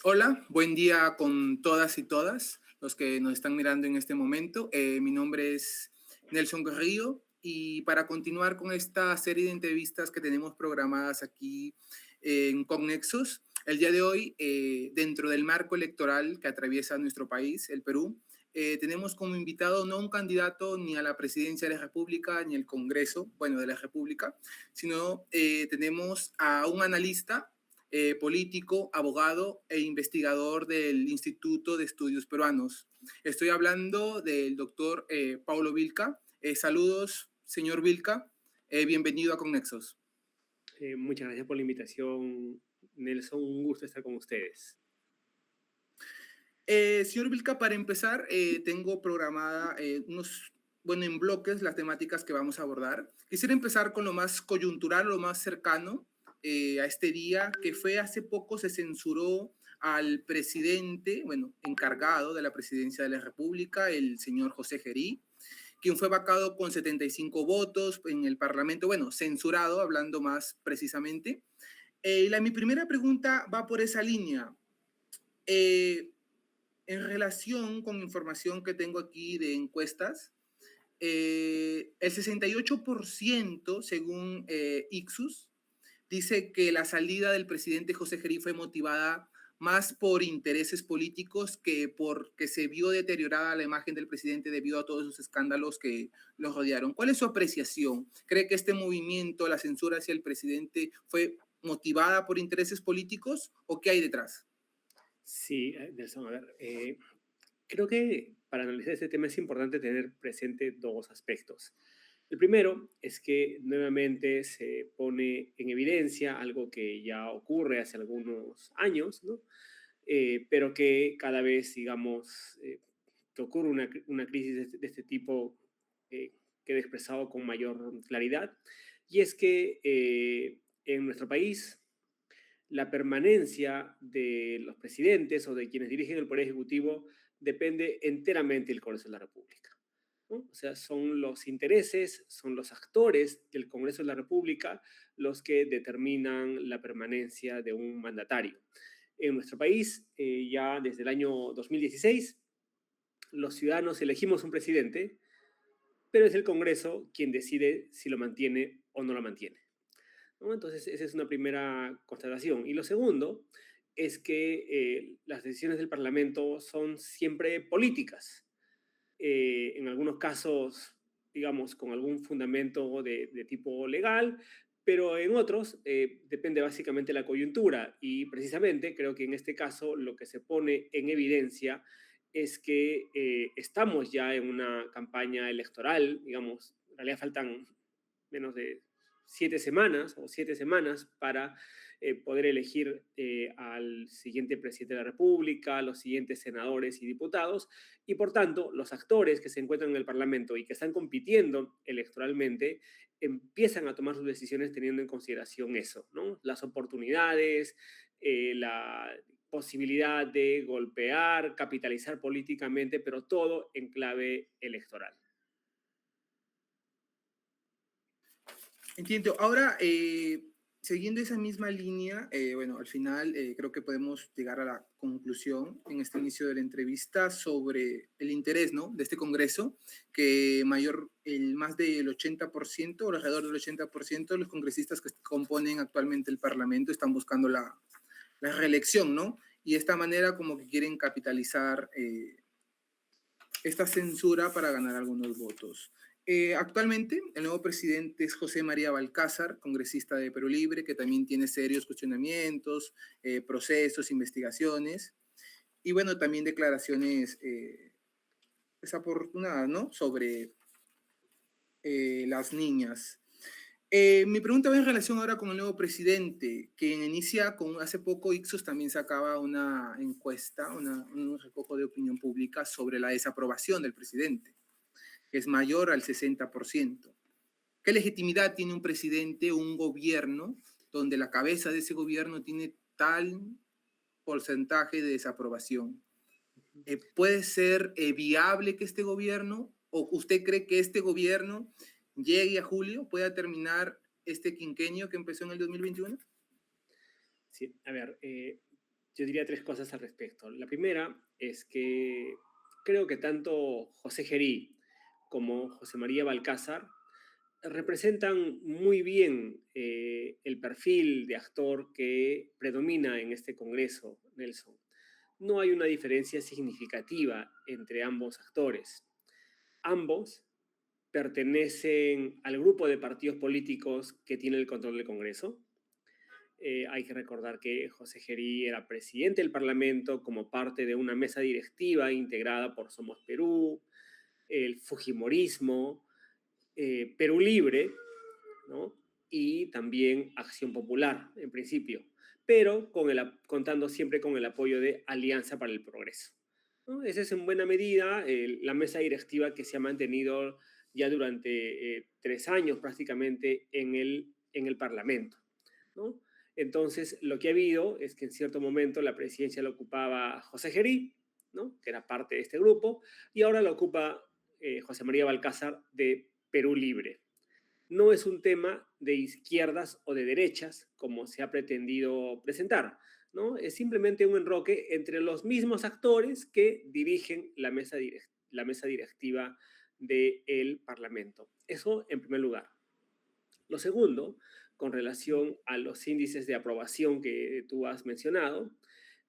Hola, buen día con todas y todas los que nos están mirando en este momento. Mi nombre es Nelson Carrillo y para continuar con esta serie de entrevistas que tenemos programadas aquí en Connexos, el día de hoy, dentro del marco electoral que atraviesa nuestro país, el Perú, tenemos como invitado no un candidato ni a la presidencia de la República ni al Congreso, bueno, de la República, sino tenemos a un analista político, abogado e investigador del Instituto de Estudios Peruanos. Estoy hablando del doctor Paulo Vilca. Saludos, señor Vilca. Bienvenido a Connexos. Muchas gracias por la invitación, Nelson. Un gusto estar con ustedes. Señor Vilca, para empezar, tengo programada en bloques las temáticas que vamos a abordar. Quisiera empezar con lo más coyuntural, lo más cercano a este día, que fue hace poco se censuró al presidente, encargado de la presidencia de la República, el señor José Gerí, quien fue vacado con 75 votos en el Parlamento, censurado, hablando más precisamente. Mi primera pregunta va por esa línea. En relación con información que tengo aquí de encuestas, el 68%, según Ixus, dice que la salida del presidente José Gerí fue motivada más por intereses políticos que porque se vio deteriorada la imagen del presidente debido a todos esos escándalos que lo rodearon. ¿Cuál es su apreciación? ¿Cree que este movimiento, la censura hacia el presidente, fue motivada por intereses políticos o qué hay detrás? Sí, Nelson, a ver, creo que para analizar este tema es importante tener presente dos aspectos. El primero es que nuevamente se pone en evidencia algo que ya ocurre hace algunos años, ¿no? Pero que cada vez, digamos, que ocurre una crisis de este tipo, queda expresado con mayor claridad, y es que en nuestro país la permanencia de los presidentes o de quienes dirigen el Poder Ejecutivo depende enteramente del Congreso de la República, ¿no? O sea, son los intereses, son los actores del Congreso de la República los que determinan la permanencia de un mandatario. En nuestro país, ya desde el año 2016, los ciudadanos elegimos un presidente, pero es el Congreso quien decide si lo mantiene o no lo mantiene, ¿no? Entonces, esa es una primera constatación. Y lo segundo es que las decisiones del Parlamento son siempre políticas. En algunos casos, digamos, con algún fundamento de tipo legal, pero en otros depende básicamente de la coyuntura. Y precisamente creo que en este caso lo que se pone en evidencia es que estamos ya en una campaña electoral, digamos, en realidad faltan menos de 7 semanas o 7 semanas para poder elegir al siguiente presidente de la República, a los siguientes senadores y diputados, y por tanto los actores que se encuentran en el Parlamento y que están compitiendo electoralmente empiezan a tomar sus decisiones teniendo en consideración eso, ¿no? Las oportunidades, la posibilidad de golpear, capitalizar políticamente, pero todo en clave electoral. Entiendo. Ahora, siguiendo esa misma línea, al final creo que podemos llegar a la conclusión en este inicio de la entrevista sobre el interés, ¿no?, de este Congreso, que más del 80% o alrededor del 80% de los congresistas que componen actualmente el Parlamento están buscando la reelección, ¿no? Y de esta manera como que quieren capitalizar esta censura para ganar algunos votos. Actualmente, el nuevo presidente es José María Balcázar, congresista de Perú Libre, que también tiene serios cuestionamientos, procesos, investigaciones y, también declaraciones desafortunadas, ¿no?, sobre las niñas. Mi pregunta va en relación ahora con el nuevo presidente, que inicia hace poco Ixos también sacaba una encuesta, un recojo de opinión pública sobre la desaprobación del presidente, que es mayor al 60%. ¿Qué legitimidad tiene un presidente o un gobierno donde la cabeza de ese gobierno tiene tal porcentaje de desaprobación? ¿Puede ser viable que este gobierno, o usted cree que este gobierno llegue a julio, pueda terminar este quinquenio que empezó en el 2021? Sí, a ver, yo diría tres cosas al respecto. La primera es que creo que tanto José Gerí como José María Balcázar representan muy bien el perfil de actor que predomina en este Congreso, Nelson. No hay una diferencia significativa entre ambos actores. Ambos pertenecen al grupo de partidos políticos que tiene el control del Congreso. Hay que recordar que José Gerí era presidente del Parlamento como parte de una mesa directiva integrada por Somos Perú, el Fujimorismo, Perú Libre, ¿no? Y también Acción Popular, en principio, pero contando siempre con el apoyo de Alianza para el Progreso, ¿no? Esa es en buena medida la mesa directiva que se ha mantenido ya durante 3 años prácticamente en el Parlamento, ¿no? Entonces, lo que ha habido es que en cierto momento la presidencia la ocupaba José Gerí, ¿no? Que era parte de este grupo, y ahora la ocupa José María Balcázar de Perú Libre. No es un tema de izquierdas o de derechas, como se ha pretendido presentar, ¿no? Es simplemente un enroque entre los mismos actores que dirigen la mesa directiva del Parlamento. Eso en primer lugar. Lo segundo, con relación a los índices de aprobación que tú has mencionado,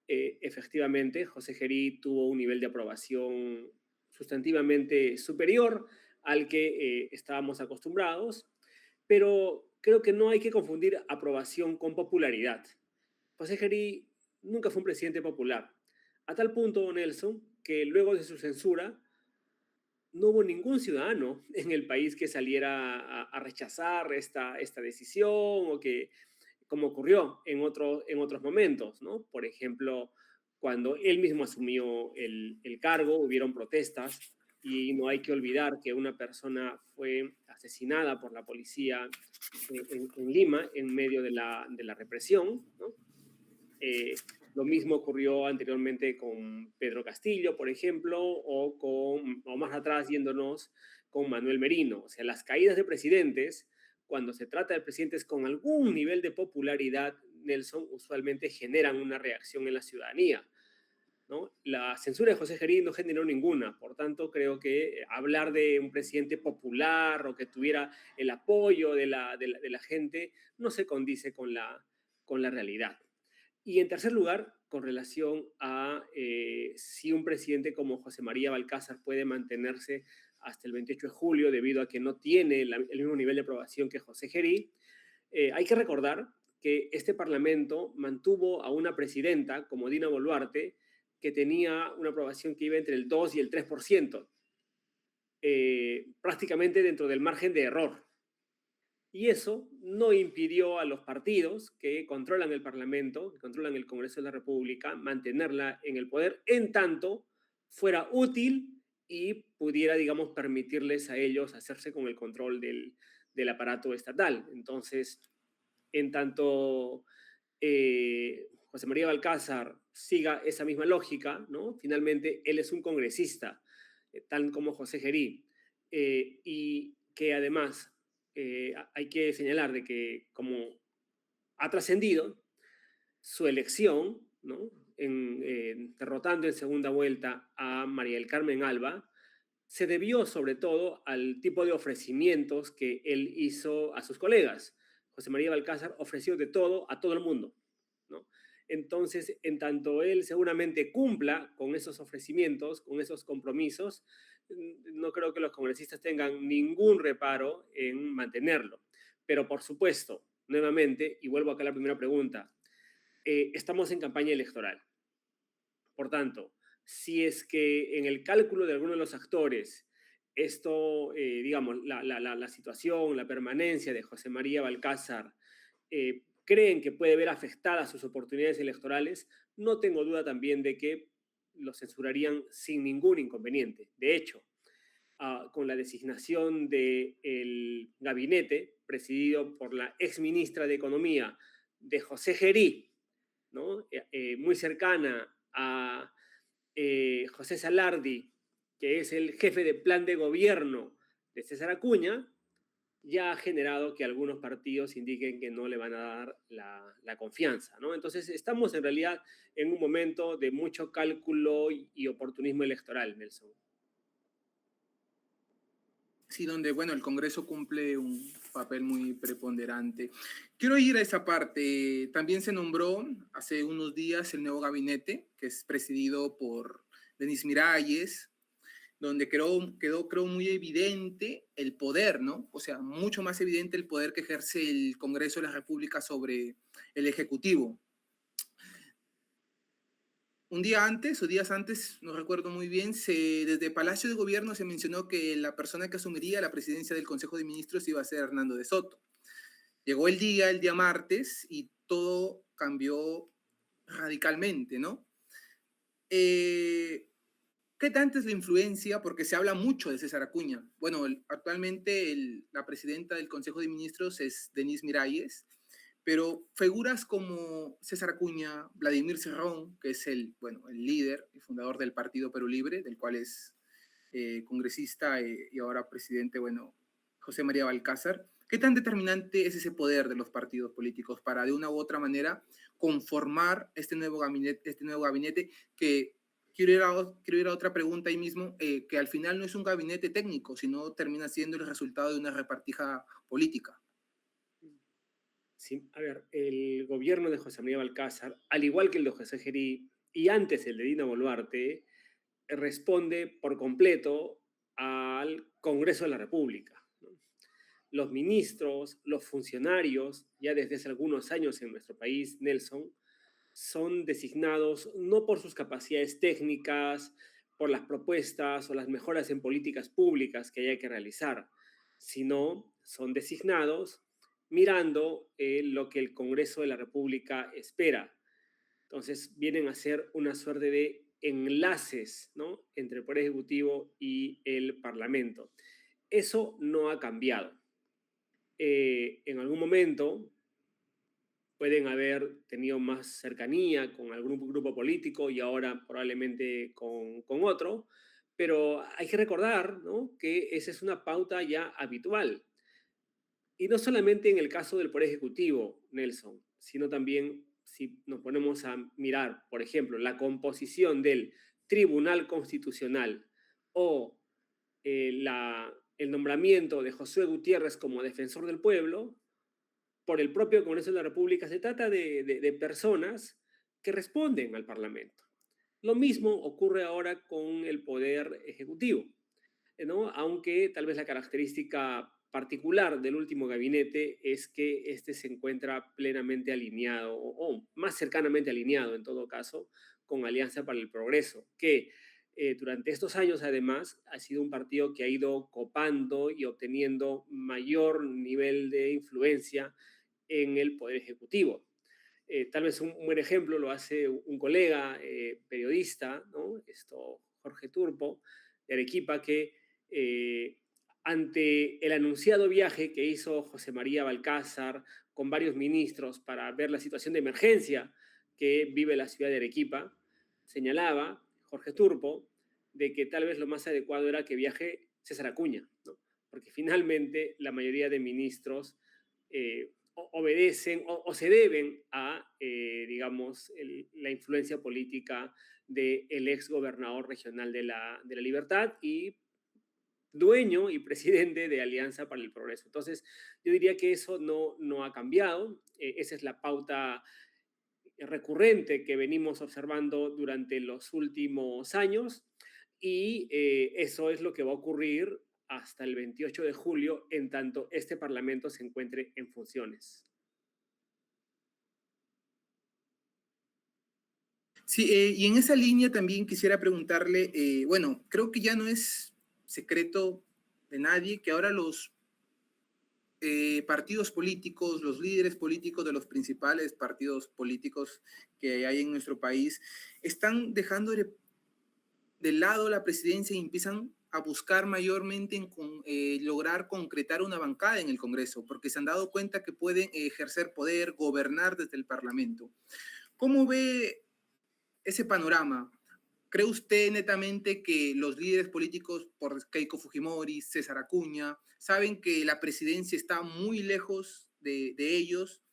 efectivamente, José Gerí tuvo un nivel de aprobación sustantivamente superior al que estábamos acostumbrados, pero creo que no hay que confundir aprobación con popularidad. José Gerí nunca fue un presidente popular, a tal punto, Nelson, que luego de su censura no hubo ningún ciudadano en el país que saliera a rechazar esta decisión o que, como ocurrió en otros momentos, ¿no? Por ejemplo, cuando él mismo asumió el cargo, hubieron protestas y no hay que olvidar que una persona fue asesinada por la policía en Lima en medio de la represión, ¿no? Lo mismo ocurrió anteriormente con Pedro Castillo, por ejemplo, o más atrás yéndonos con Manuel Merino. O sea, las caídas de presidentes, cuando se trata de presidentes con algún nivel de popularidad, Nelson, usualmente generan una reacción en la ciudadanía, ¿no? La censura de José Gerí no generó ninguna, por tanto creo que hablar de un presidente popular o que tuviera el apoyo de la gente no se condice con la realidad. Y en tercer lugar, con relación a si un presidente como José María Balcázar puede mantenerse hasta el 28 de julio debido a que no tiene el mismo nivel de aprobación que José Gerí, hay que recordar que este Parlamento mantuvo a una presidenta como Dina Boluarte que tenía una aprobación que iba entre el 2 y el 3%, prácticamente dentro del margen de error. Y eso no impidió a los partidos que controlan el Parlamento, que controlan el Congreso de la República, mantenerla en el poder en tanto fuera útil y pudiera, digamos, permitirles a ellos hacerse con el control del aparato estatal. Entonces, en tanto José María Balcázar siga esa misma lógica, ¿no? Finalmente, él es un congresista, tal como José Gerí, y que además hay que señalar de que como ha trascendido su elección, ¿no? Derrotando en segunda vuelta a María del Carmen Alba, se debió sobre todo al tipo de ofrecimientos que él hizo a sus colegas. José María Balcázar ofreció de todo a todo el mundo, ¿no? Entonces, en tanto él seguramente cumpla con esos ofrecimientos, con esos compromisos, no creo que los congresistas tengan ningún reparo en mantenerlo. Pero por supuesto, nuevamente, y vuelvo acá a la primera pregunta, estamos en campaña electoral. Por tanto, si es que en el cálculo de alguno de los actores, esto, digamos, la situación, la permanencia de José María Balcázar, creen que puede ver afectadas sus oportunidades electorales, no tengo duda también de que lo censurarían sin ningún inconveniente. De hecho, con la designación del gabinete presidido por la exministra de Economía de José Gerí, ¿no? Muy cercana a José Salardi, que es el jefe de plan de gobierno de César Acuña, ya ha generado que algunos partidos indiquen que no le van a dar la confianza, ¿no? Entonces, estamos en realidad en un momento de mucho cálculo y oportunismo electoral, Nelson. Sí, donde, bueno, el Congreso cumple un papel muy preponderante. Quiero ir a esa parte. También se nombró hace unos días el nuevo gabinete, que es presidido por Denis Miralles, donde quedó, creo, muy evidente el poder, ¿no? O sea, mucho más evidente el poder que ejerce el Congreso de la República sobre el Ejecutivo. Un día antes o días antes, no recuerdo muy bien, desde Palacio de Gobierno se mencionó que la persona que asumiría la presidencia del Consejo de Ministros iba a ser Hernando de Soto. Llegó el día martes, y todo cambió radicalmente, ¿no? ¿Qué tanta es la influencia? Porque se habla mucho de César Acuña. Bueno, actualmente la presidenta del Consejo de Ministros es Denise Miralles, pero figuras como César Acuña, Vladimir Cerrón, que es bueno, el líder y fundador del Partido Perú Libre, del cual es congresista y ahora presidente, bueno, José María Balcázar. ¿Qué tan determinante es ese poder de los partidos políticos para de una u otra manera conformar este nuevo gabinete que quiero ir a otra pregunta ahí mismo, que al final no es un gabinete técnico, sino termina siendo el resultado de una repartija política? Sí, a ver, el gobierno de José María Balcázar, al igual que el de José Gerí y antes el de Dina Boluarte, responde por completo al Congreso de la República, ¿no? Los ministros, los funcionarios, ya desde hace algunos años en nuestro país, Nelson, son designados no por sus capacidades técnicas, por las propuestas o las mejoras en políticas públicas que haya que realizar, sino son designados mirando lo que el Congreso de la República espera. Entonces vienen a ser una suerte de enlaces, ¿no?, entre el Poder Ejecutivo y el Parlamento. Eso no ha cambiado. En algún momento pueden haber tenido más cercanía con algún grupo político y ahora probablemente con otro, pero hay que recordar, ¿no?, que esa es una pauta ya habitual. Y no solamente en el caso del Poder Ejecutivo, Nelson, sino también si nos ponemos a mirar, por ejemplo, la composición del Tribunal Constitucional o el nombramiento de Josué Gutiérrez como defensor del pueblo, por el propio Congreso de la República, se trata de personas que responden al Parlamento. Lo mismo ocurre ahora con el Poder Ejecutivo, ¿no? Aunque tal vez la característica particular del último gabinete es que este se encuentra plenamente alineado, o más cercanamente alineado en todo caso, con Alianza para el Progreso, que durante estos años además ha sido un partido que ha ido copando y obteniendo mayor nivel de influencia en el Poder Ejecutivo. Tal vez un buen ejemplo lo hace un colega periodista, ¿no?, Jorge Turpo, de Arequipa, que ante el anunciado viaje que hizo José María Balcázar con varios ministros para ver la situación de emergencia que vive la ciudad de Arequipa, señalaba Jorge Turpo de que tal vez lo más adecuado era que viaje César Acuña, ¿no?, porque finalmente la mayoría de ministros obedecen o se deben a, digamos, la influencia política del ex gobernador regional de la Libertad y dueño y presidente de Alianza para el Progreso. Entonces, yo diría que eso no ha cambiado. Esa es la pauta recurrente que venimos observando durante los últimos años y eso es lo que va a ocurrir hasta el 28 de julio, en tanto este Parlamento se encuentre en funciones. Sí, y en esa línea también quisiera preguntarle, bueno, creo que ya no es secreto de nadie que ahora los partidos políticos, los líderes políticos de los principales partidos políticos que hay en nuestro país, están dejando de lado la presidencia y empiezan a buscar mayormente lograr concretar una bancada en el Congreso, porque se han dado cuenta que pueden ejercer poder, gobernar desde el Parlamento. ¿Cómo ve ese panorama? ¿cree usted netamente que los líderes políticos, por Keiko Fujimori, César Acuña, saben que la presidencia está muy lejos de ellos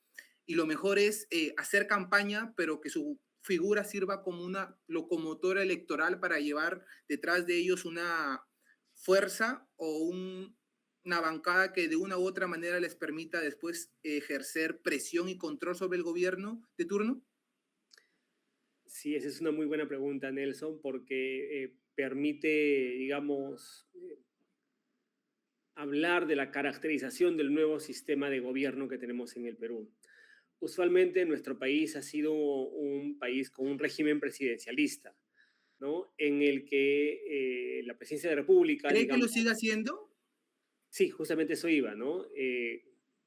y lo mejor es hacer campaña, pero que su figura sirva como una locomotora electoral para llevar detrás de ellos una fuerza o una bancada que de una u otra manera les permita después ejercer presión y control sobre el gobierno de turno? Sí, esa es una muy buena pregunta, Nelson, porque permite, digamos, hablar de la caracterización del nuevo sistema de gobierno que tenemos en el Perú. Usualmente nuestro país ha sido un país con un régimen presidencialista, ¿no? En el que la presidencia de la República, ¿Cree que lo digamos, sigue haciendo? sí, justamente eso iba, ¿no?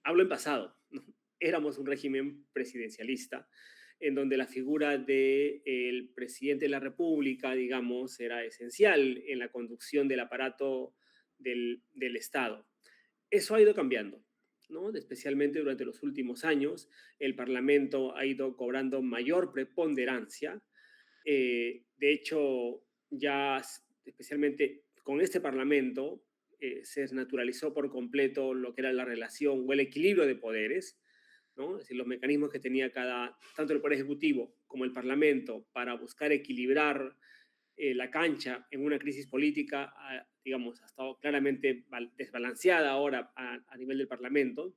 Hablo en pasado, ¿no? Éramos un régimen presidencialista en donde la figura del presidente de la República, digamos, era esencial en la conducción del aparato del Estado. Eso ha ido cambiando, ¿no? Especialmente durante los últimos años, el Parlamento ha ido cobrando mayor preponderancia. De hecho, ya especialmente con este Parlamento se naturalizó por completo lo que era la relación o el equilibrio de poderes, ¿no? Es decir, los mecanismos que tenía tanto el Poder Ejecutivo como el Parlamento para buscar equilibrar la cancha en una crisis política, digamos, ha estado claramente desbalanceada ahora a nivel del Parlamento,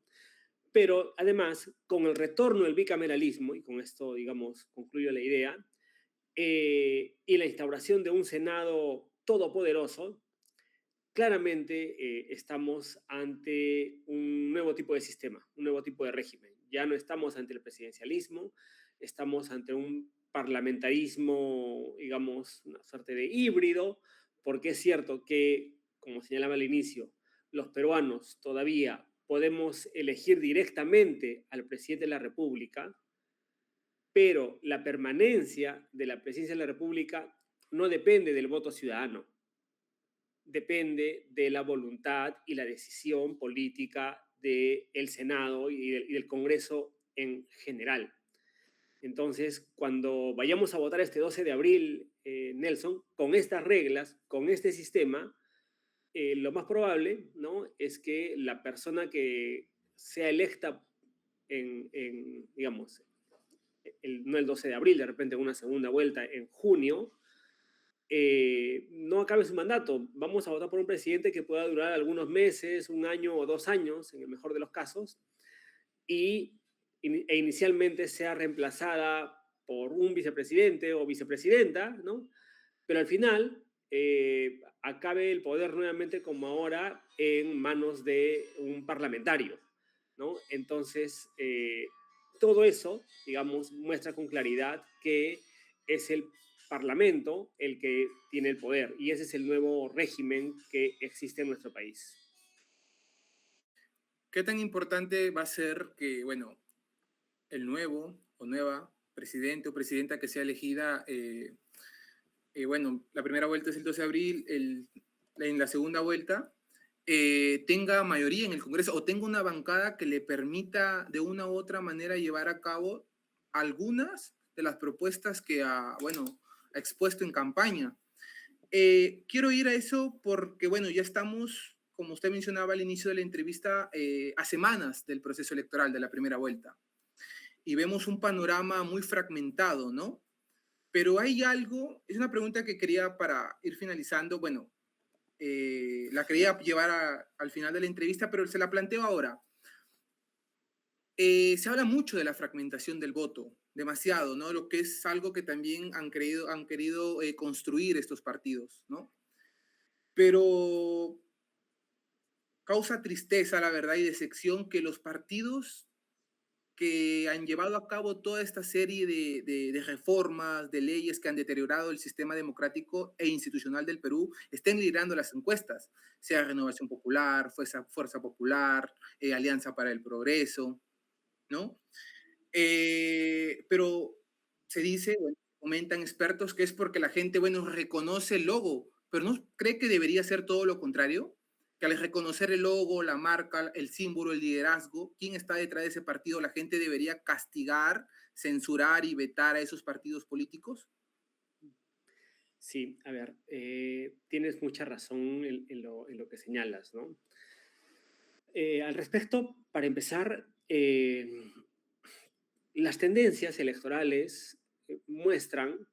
pero además, con el retorno del bicameralismo, y con esto, digamos, concluyo la idea, y la instauración de un Senado todopoderoso, claramente estamos ante un nuevo tipo de sistema, un nuevo tipo de régimen. Ya no estamos ante el presidencialismo, estamos ante un parlamentarismo, digamos, una suerte de híbrido, porque es cierto que, como señalaba al inicio, los peruanos todavía podemos elegir directamente al presidente de la República, pero la permanencia de la presidencia de la República no depende del voto ciudadano, depende de la voluntad y la decisión política del Senado y del Congreso en general. Entonces, cuando vayamos a votar este 12 de abril, Nelson, con estas reglas, con este sistema, lo más probable, ¿no?, es que la persona que sea electa digamos, no el 12 de abril, de repente en una segunda vuelta en junio, no acabe su mandato. Vamos a votar por un presidente que pueda durar algunos meses, un año o 2 años, en el mejor de los casos, e inicialmente sea reemplazada por un vicepresidente o vicepresidenta, ¿no? Pero al final acabe el poder nuevamente como ahora en manos de un parlamentario, ¿no? Entonces, todo eso, digamos, muestra con claridad que es el Parlamento el que tiene el poder y ese es el nuevo régimen que existe en nuestro país. ¿Qué tan importante va a ser que, bueno, el nuevo o nueva presidente o presidenta que sea elegida, bueno, la primera vuelta es el 12 de abril, en la segunda vuelta, tenga mayoría en el Congreso o tenga una bancada que le permita de una u otra manera llevar a cabo algunas de las propuestas que bueno, ha expuesto en campaña? Quiero ir a eso porque, bueno, ya estamos, como usted mencionaba al inicio de la entrevista, a semanas del proceso electoral de la primera vuelta y vemos un panorama muy fragmentado, ¿no? Pero hay algo, es una pregunta que quería para ir finalizando, bueno, la quería llevar al final de la entrevista, pero se la planteo ahora. Se habla mucho de la fragmentación del voto, demasiado, ¿no? Lo que es algo que también han querido construir estos partidos, ¿no? Pero causa tristeza, la verdad, y decepción que los partidos que han llevado a cabo toda esta serie de reformas, de leyes que han deteriorado el sistema democrático e institucional del Perú, estén liderando las encuestas, sea Renovación Popular, Fuerza Popular, Alianza para el Progreso, ¿no? Pero se dice, bueno, comentan expertos que es porque la gente, bueno, reconoce el logo, pero ¿no cree que debería ser todo lo contrario? Que al reconocer el logo, la marca, el símbolo, el liderazgo, quién está detrás de ese partido, la gente debería castigar, censurar y vetar a esos partidos políticos. Sí, a ver, tienes mucha razón en lo que señalas, ¿no? Al respecto, para empezar, las tendencias electorales muestran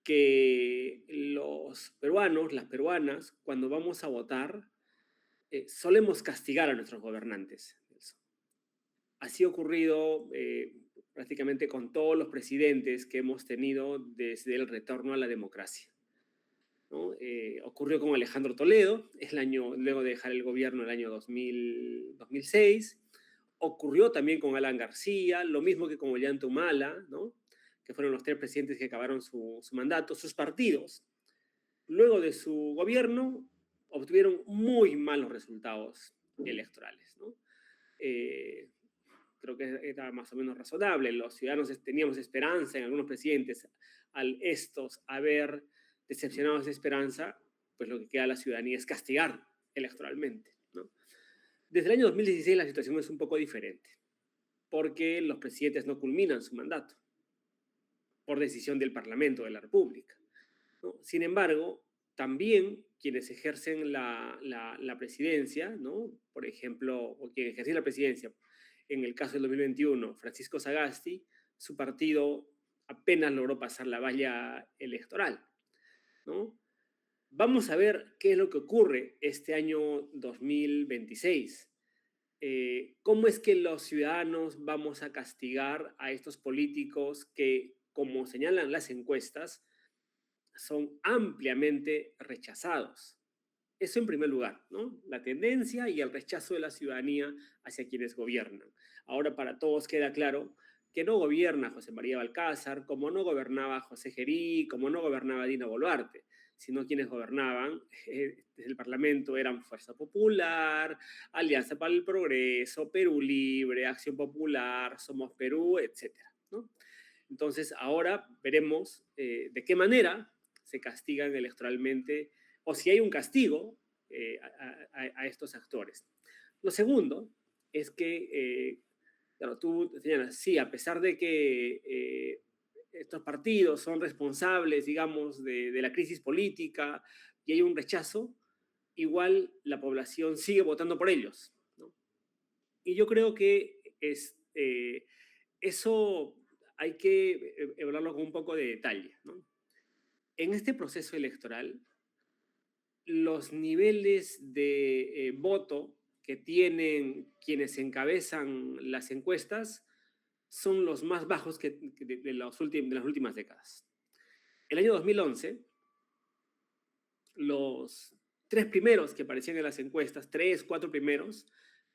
que los peruanos, las peruanas, cuando vamos a votar, solemos castigar a nuestros gobernantes. Así ha ocurrido prácticamente con todos los presidentes que hemos tenido desde el retorno a la democracia, ¿no? Ocurrió con Alejandro Toledo, es el año, luego de dejar el gobierno en el año 2006. Ocurrió también con Alan García, lo mismo que con Ollanta Humala, ¿no? Que fueron los tres presidentes que acabaron su mandato. Sus partidos, luego de su gobierno, obtuvieron muy malos resultados electorales, ¿no? Eh, Creo que era más o menos razonable. Los ciudadanos teníamos esperanza en algunos presidentes. Al estos haber decepcionado esa esperanza, pues lo que queda a la ciudadanía es castigar electoralmente, ¿no? Desde el año 2016 la situación es un poco diferente, porque los presidentes no culminan su mandato por decisión del Parlamento de la República, ¿no? Sin embargo, también quienes ejercen la presidencia, ¿no? Por ejemplo, o quien ejerció la presidencia, en el caso del 2021, Francisco Sagasti, su partido apenas logró pasar la valla electoral, ¿no? Vamos a ver qué es lo que ocurre este año 2026. ¿Cómo es que los ciudadanos vamos a castigar a estos políticos que, como señalan las encuestas, son ampliamente rechazados? Eso en primer lugar, ¿no? La tendencia y el rechazo de la ciudadanía hacia quienes gobiernan. Ahora para todos queda claro que no gobierna José María Balcázar, como no gobernaba José Gerí, como no gobernaba Dina Boluarte, sino quienes gobernaban desde el Parlamento eran Fuerza Popular, Alianza para el Progreso, Perú Libre, Acción Popular, Somos Perú, etcétera, ¿no? Entonces ahora veremos de qué manera se castigan electoralmente o si hay un castigo a estos actores. Lo segundo es que, claro, tú señalas, sí, a pesar de que estos partidos son responsables, digamos, de la crisis política y hay un rechazo, igual la población sigue votando por ellos, ¿no? Y yo creo que eso hay que evaluarlo con un poco de detalle, ¿no? En este proceso electoral, los niveles de voto que tienen quienes encabezan las encuestas son los más bajos de las últimas décadas. El año 2011, los tres primeros que aparecían en las encuestas, tres, cuatro primeros,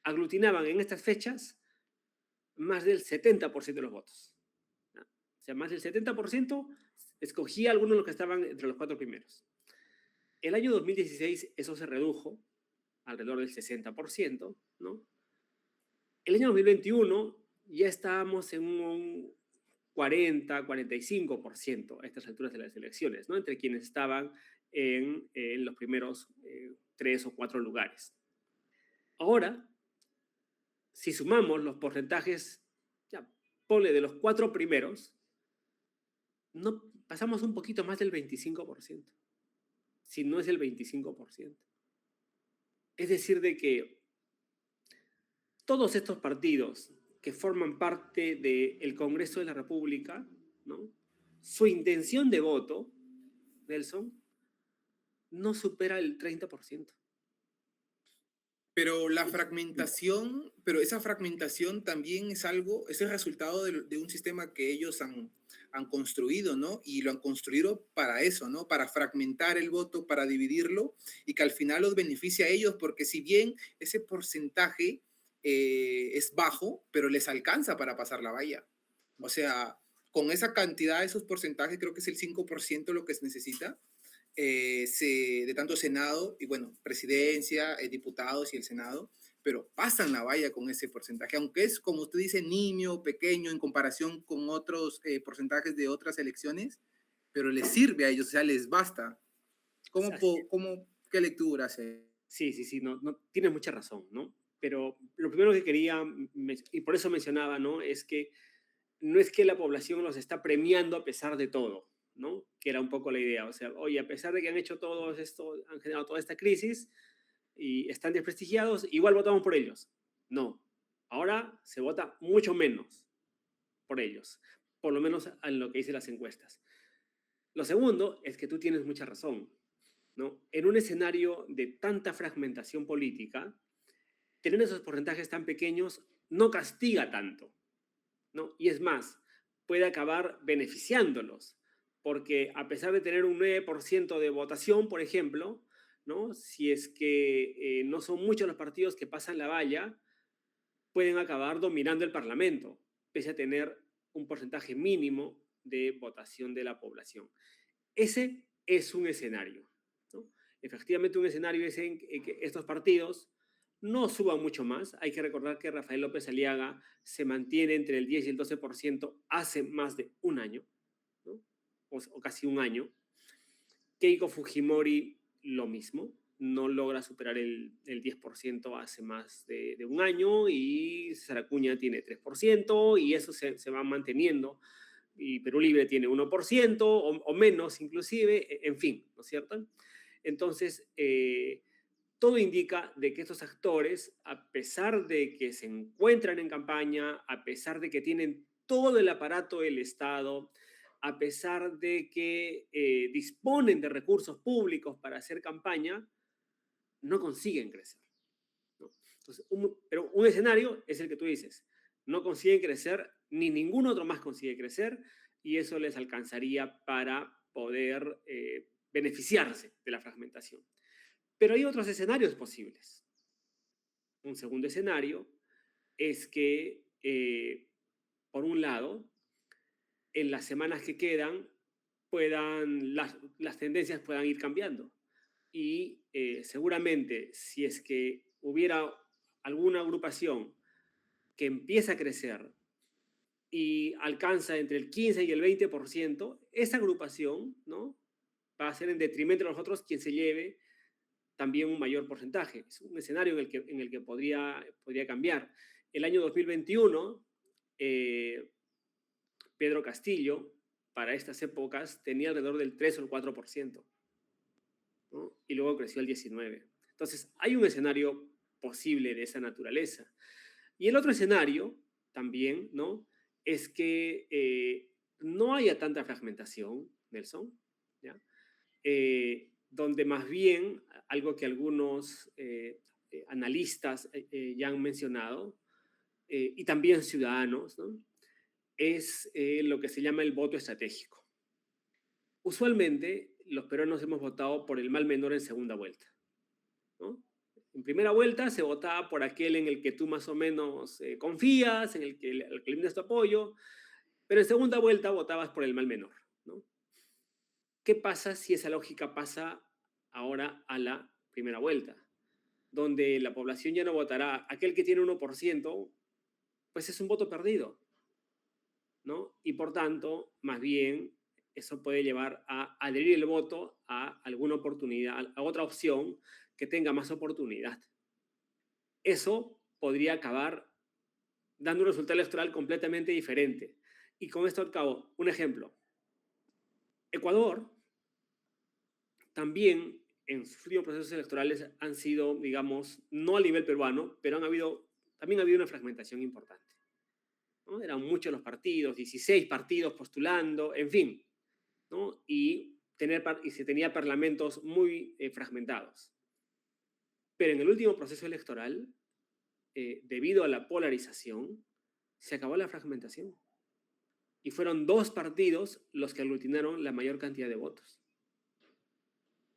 aglutinaban en estas fechas más del 70% de los votos, ¿no? O sea, más del 70% escogía algunos de los que estaban entre los cuatro primeros. El año 2016 eso se redujo alrededor del 60%, ¿no? El año 2021 ya estábamos en un 40-45% a estas alturas de las elecciones, ¿no? Entre quienes estaban en los primeros tres o cuatro lugares. Ahora, si sumamos los porcentajes, ya, ponle de los cuatro primeros, no, pasamos un poquito más del 25%, si no es el 25%. Es decir, de que todos estos partidos que forman parte del Congreso de la República, ¿no? Su intención de voto, Nelson, no supera el 30%. Pero la fragmentación, pero esa fragmentación también es algo, es el resultado de un sistema que ellos han construido, ¿no? Y lo han construido para eso, ¿no? Para fragmentar el voto, para dividirlo y que al final los beneficia a ellos, porque si bien ese porcentaje es bajo, pero les alcanza para pasar la valla. O sea, con esa cantidad, esos porcentajes, creo que es el 5% lo que se necesita de tanto Senado y bueno, presidencia, diputados y el Senado, pero pasan la valla con ese porcentaje, aunque es, como usted dice, niño, pequeño en comparación con otros porcentajes de otras elecciones, pero les sirve a ellos, o sea, les basta. ¿Qué lectura hace? Sí, sí, sí, no, no, tienes mucha razón, ¿no? Pero lo primero que quería, y por eso mencionaba, ¿no? Es que no es que la población los está premiando a pesar de todo, ¿no? Que era un poco la idea. O sea, oye, a pesar de que han hecho todo esto, han generado toda esta crisis y están desprestigiados, igual votamos por ellos. No, ahora se vota mucho menos por ellos, por lo menos en lo que dicen las encuestas. Lo segundo es que tú tienes mucha razón, ¿no? En un escenario de tanta fragmentación política, tener esos porcentajes tan pequeños no castiga tanto, ¿no? Y es más, puede acabar beneficiándolos, porque a pesar de tener un 9% de votación, por ejemplo, ¿no? Si es que no son muchos los partidos que pasan la valla, pueden acabar dominando el Parlamento, pese a tener un porcentaje mínimo de votación de la población. Ese es un escenario, ¿no? Efectivamente, un escenario es en que estos partidos no suban mucho más. Hay que recordar que Rafael López Aliaga se mantiene entre el 10 y el 12% hace más de un año, ¿no? O casi un año. Keiko Fujimori, lo mismo, no logra superar el 10% hace más de un año, y César Acuña tiene 3%, y eso se va manteniendo, y Perú Libre tiene 1% o menos inclusive, en fin, ¿no es cierto? Entonces, todo indica de que estos actores, a pesar de que se encuentran en campaña, a pesar de que tienen todo el aparato del Estado, a pesar de que disponen de recursos públicos para hacer campaña, no consiguen crecer, ¿no? Entonces, pero un escenario es el que tú dices, no consiguen crecer, ni ningún otro más consigue crecer, y eso les alcanzaría para poder beneficiarse de la fragmentación. Pero hay otros escenarios posibles. Un segundo escenario es que, por un lado, en las semanas que quedan, las tendencias puedan ir cambiando. Y seguramente, si es que hubiera alguna agrupación que empieza a crecer y alcanza entre el 15 y el 20%, esa agrupación, ¿no?, va a ser en detrimento de los otros quien se lleve también un mayor porcentaje. Es un escenario en el que podría cambiar. El año 2021, Pedro Castillo, para estas épocas, tenía alrededor del 3 o el 4%, ¿no? Y luego creció al 19%. Entonces, hay un escenario posible de esa naturaleza. Y el otro escenario también, ¿no?, es que no haya tanta fragmentación, Nelson, ¿ya? Donde más bien, algo que algunos analistas ya han mencionado, y también ciudadanos, ¿no?, es lo que se llama el voto estratégico. Usualmente, los peruanos hemos votado por el mal menor en segunda vuelta, ¿no? En primera vuelta se votaba por aquel en el que tú más o menos confías, en el que le brindas tu apoyo, pero en segunda vuelta votabas por el mal menor, ¿no? ¿Qué pasa si esa lógica pasa ahora a la primera vuelta? Donde la población ya no votará. Aquel que tiene 1%, pues es un voto perdido, ¿no? Y por tanto, más bien, eso puede llevar a adherir el voto a alguna oportunidad, a otra opción que tenga más oportunidad. Eso podría acabar dando un resultado electoral completamente diferente. Y con esto acabo. Un ejemplo. Ecuador también en sus últimos procesos electorales han sido, digamos, no a nivel peruano, pero también ha habido una fragmentación importante, ¿no? Eran muchos los partidos, 16 partidos postulando, en fin, ¿no? Y se tenía parlamentos muy fragmentados. Pero en el último proceso electoral, debido a la polarización, se acabó la fragmentación. Y fueron 2 partidos los que aglutinaron la mayor cantidad de votos,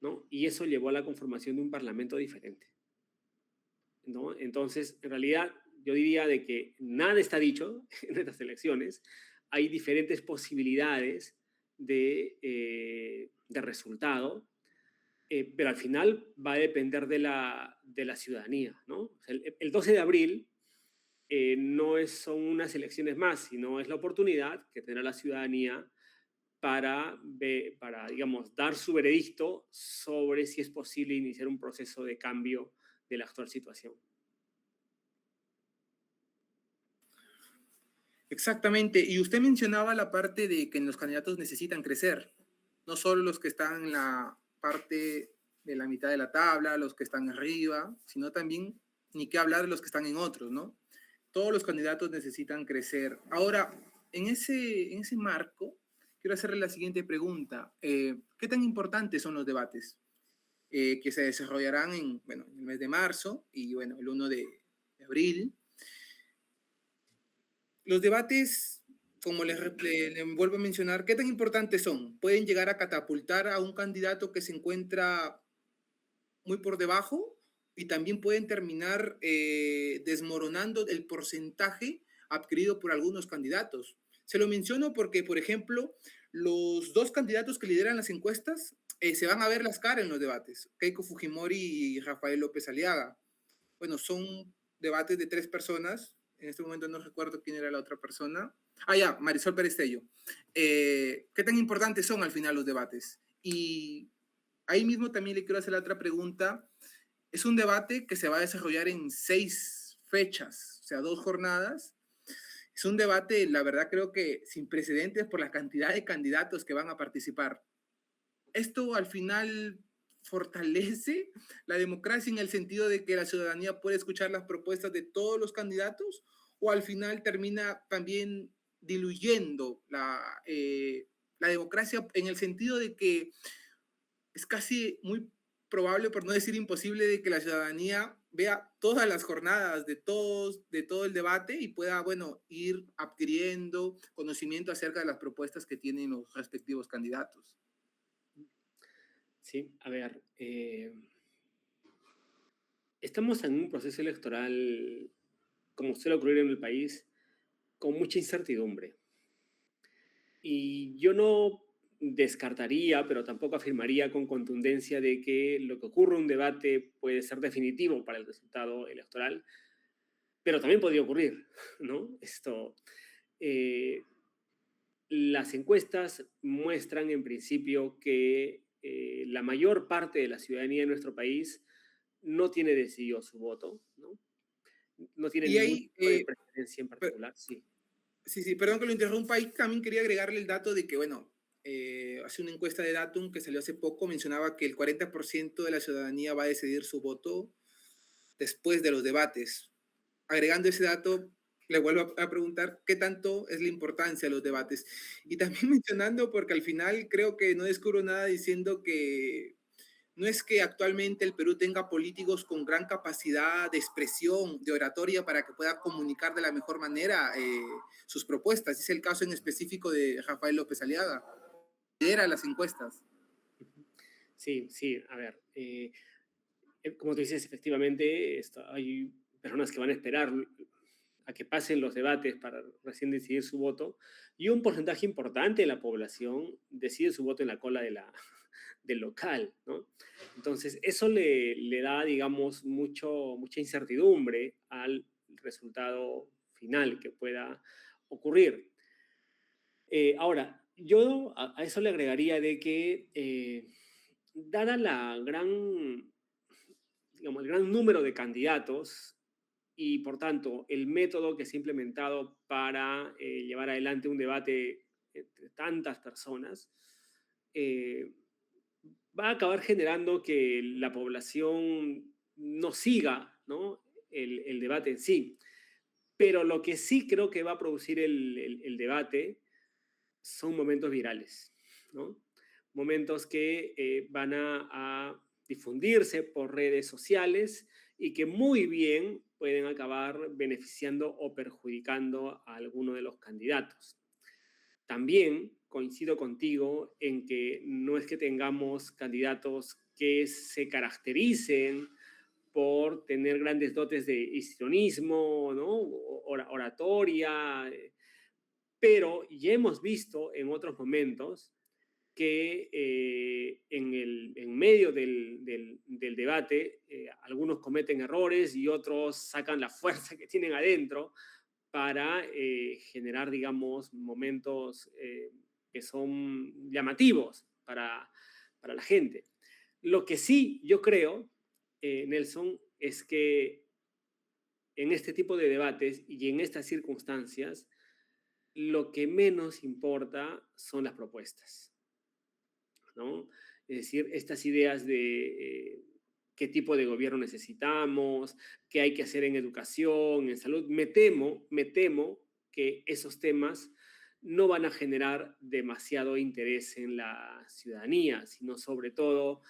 ¿no? Y eso llevó a la conformación de un parlamento diferente, ¿no? Entonces, en realidad, yo diría de que nada está dicho en estas elecciones. Hay diferentes posibilidades de resultado, pero al final va a depender de la ciudadanía, ¿no? O sea, el 12 de abril son unas elecciones más, sino es la oportunidad que tendrá la ciudadanía para, digamos, dar su veredicto sobre si es posible iniciar un proceso de cambio de la actual situación. Exactamente. Y usted mencionaba la parte de que los candidatos necesitan crecer. no solo los que están en la parte de la mitad de la tabla, los que están arriba, sino también, ni qué hablar de los que están en otros, ¿no? Todos los candidatos necesitan crecer. Ahora, en ese marco, quiero hacerle la siguiente pregunta. ¿Qué tan importantes son los debates que se desarrollarán en, bueno, en el mes de marzo y bueno, el 1 de abril? Los debates, como le vuelvo a mencionar, ¿qué tan importantes son? ¿Pueden llegar a catapultar a un candidato que se encuentra muy por debajo y también pueden terminar desmoronando el porcentaje adquirido por algunos candidatos? Se lo menciono porque, por ejemplo, los dos candidatos que lideran las encuestas se van a ver las caras en los debates, Keiko Fujimori y Rafael López Aliaga. Bueno, son debates de tres personas. En este momento no recuerdo quién era la otra persona. Ah, ya, Marisol Perestello. ¿Qué tan importantes son al final los debates? Y ahí mismo también le quiero hacer la otra pregunta. Es un debate que se va a desarrollar en 6 fechas, o sea, 2 jornadas. Es un debate, la verdad, creo que sin precedentes por la cantidad de candidatos que van a participar. Esto al final fortalece la democracia en el sentido de que la ciudadanía puede escuchar las propuestas de todos los candidatos, o al final termina también diluyendo la democracia en el sentido de que es casi muy probable, por no decir imposible, de que la ciudadanía vea todas las jornadas de todo el debate y pueda, bueno, ir adquiriendo conocimiento acerca de las propuestas que tienen los respectivos candidatos. Sí, a ver, estamos en un proceso electoral, como suele ocurrir en el país, con mucha incertidumbre. Y yo no descartaría, pero tampoco afirmaría con contundencia de que lo que ocurre en un debate puede ser definitivo para el resultado electoral, pero también podría ocurrir, ¿no? Las encuestas muestran en principio que la mayor parte de la ciudadanía de nuestro país no tiene decidido su voto, ¿no? No tiene Y ningún ahí, tipo de preferencia en particular, sí. sí, sí, perdón que lo interrumpa, ahí también quería agregarle el dato de que, bueno, hace una encuesta de Datum que salió hace poco, mencionaba que el 40% de la ciudadanía va a decidir su voto después de los debates. Agregando ese dato, le vuelvo a preguntar qué tanto es la importancia de los debates. Y también mencionando, porque al final creo que no descubro nada diciendo que no es que actualmente el Perú tenga políticos con gran capacidad de expresión, de oratoria, para que pueda comunicar de la mejor manera sus propuestas. Es el caso en específico de Rafael López Aliaga. Lidera las encuestas. Sí, sí, a ver, como tú dices, efectivamente, hay personas que van a esperar a que pasen los debates para recién decidir su voto, y un porcentaje importante de la población decide su voto en la cola del local, ¿no? Entonces, eso le da, digamos, mucha incertidumbre al resultado final que pueda ocurrir. Ahora, yo a eso le agregaría de que, dada digamos, el gran número de candidatos y por tanto el método que se ha implementado para llevar adelante un debate entre tantas personas, eh, va a acabar generando que la población no siga, ¿no? El debate en sí. Pero lo que sí creo que va a producir el debate son momentos virales, ¿no? Momentos que van a difundirse por redes sociales y que muy bien pueden acabar beneficiando o perjudicando a alguno de los candidatos. También coincido contigo en que no es que tengamos candidatos que se caractericen por tener grandes dotes de histrionismo, ¿no? Oratoria, pero ya hemos visto en otros momentos que en medio del debate algunos cometen errores y otros sacan la fuerza que tienen adentro para generar, digamos, momentos que son llamativos para la gente. Lo que sí yo creo, Nelson, es que en este tipo de debates y en estas circunstancias, lo que menos importa son las propuestas. ¿no? Es decir, estas ideas de qué tipo de gobierno necesitamos, qué hay que hacer en educación, en salud. Me temo que esos temas no van a generar demasiado interés en la ciudadanía, sino sobre todo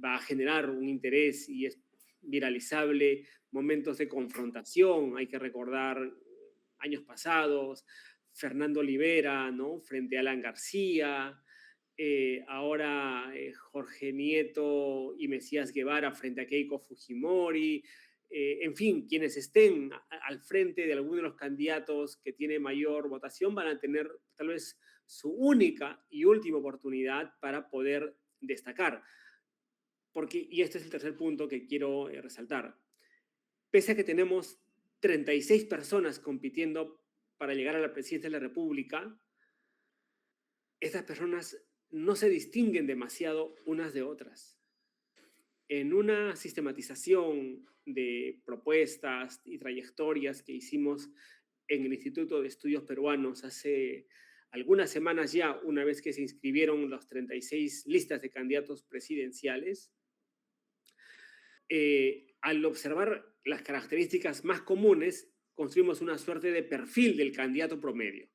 va a generar un interés y es viralizable momentos de confrontación. Hay que recordar años pasados, Fernando Olivera, ¿no? Frente a Alan García, ahora Jorge Nieto y Mesías Guevara frente a Keiko Fujimori, en fin, quienes estén al frente de alguno de los candidatos que tiene mayor votación van a tener tal vez su única y última oportunidad para poder destacar. Porque, y este es el tercer punto que quiero resaltar, pese a que tenemos 36 personas compitiendo para llegar a la presidencia de la República, estas personas no se distinguen demasiado unas de otras. En una sistematización de propuestas y trayectorias que hicimos en el Instituto de Estudios Peruanos hace algunas semanas ya, una vez que se inscribieron las 36 listas de candidatos presidenciales, al observar las características más comunes, construimos una suerte de perfil del candidato promedio.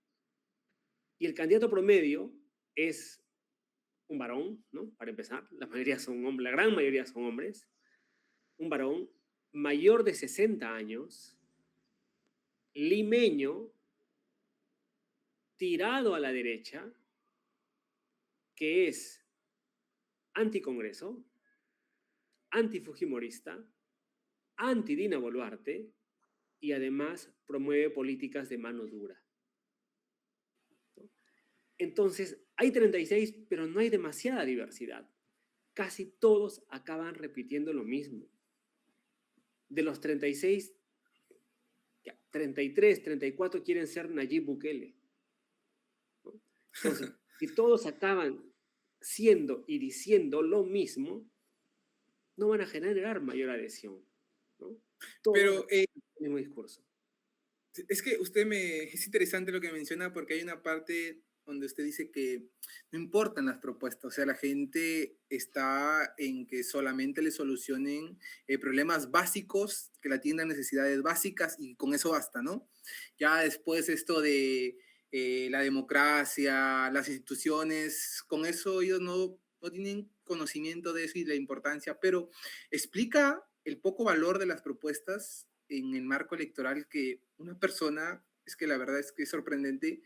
Y el candidato promedio es un varón, ¿no? Para empezar, la gran mayoría son hombres, un varón mayor de 60 años, limeño, tirado a la derecha, que es anticongreso, antifujimorista, anti-Dina Boluarte y además promueve políticas de mano dura. Entonces, hay 36, pero no hay demasiada diversidad. Casi todos acaban repitiendo lo mismo. De los 36, 33, 34 quieren ser Nayib Bukele, ¿no? Entonces, si todos acaban siendo y diciendo lo mismo, no van a generar mayor adhesión, ¿no? Todos Pero el mismo discurso. es que es interesante lo que menciona porque hay una parte donde usted dice que no importan las propuestas, o sea, la gente está en que solamente le solucionen problemas básicos, que la atiendan necesidades básicas y con eso basta, ¿no? Ya después esto de la democracia, las instituciones, con eso ellos no tienen conocimiento de eso y la importancia, pero explica el poco valor de las propuestas en el marco electoral que una persona, es que la verdad es que es sorprendente,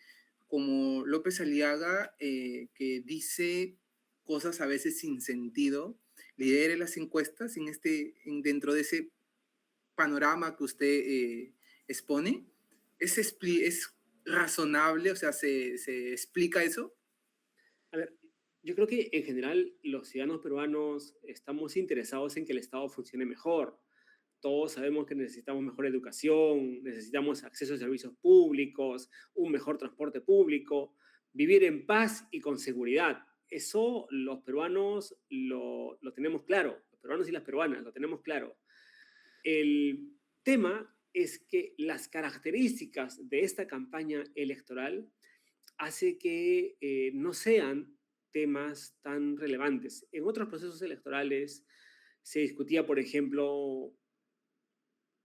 como López Aliaga, que dice cosas a veces sin sentido, lidere las encuestas dentro de ese panorama que usted expone. ¿Es razonable? O sea, ¿se explica eso? A ver, yo creo que en general los ciudadanos peruanos estamos interesados en que el Estado funcione mejor. Todos sabemos que necesitamos mejor educación, necesitamos acceso a servicios públicos, un mejor transporte público, vivir en paz y con seguridad. Eso los peruanos lo tenemos claro, los peruanos y las peruanas lo tenemos claro. El tema es que las características de esta campaña electoral hace que no sean temas tan relevantes. En otros procesos electorales se discutía, por ejemplo,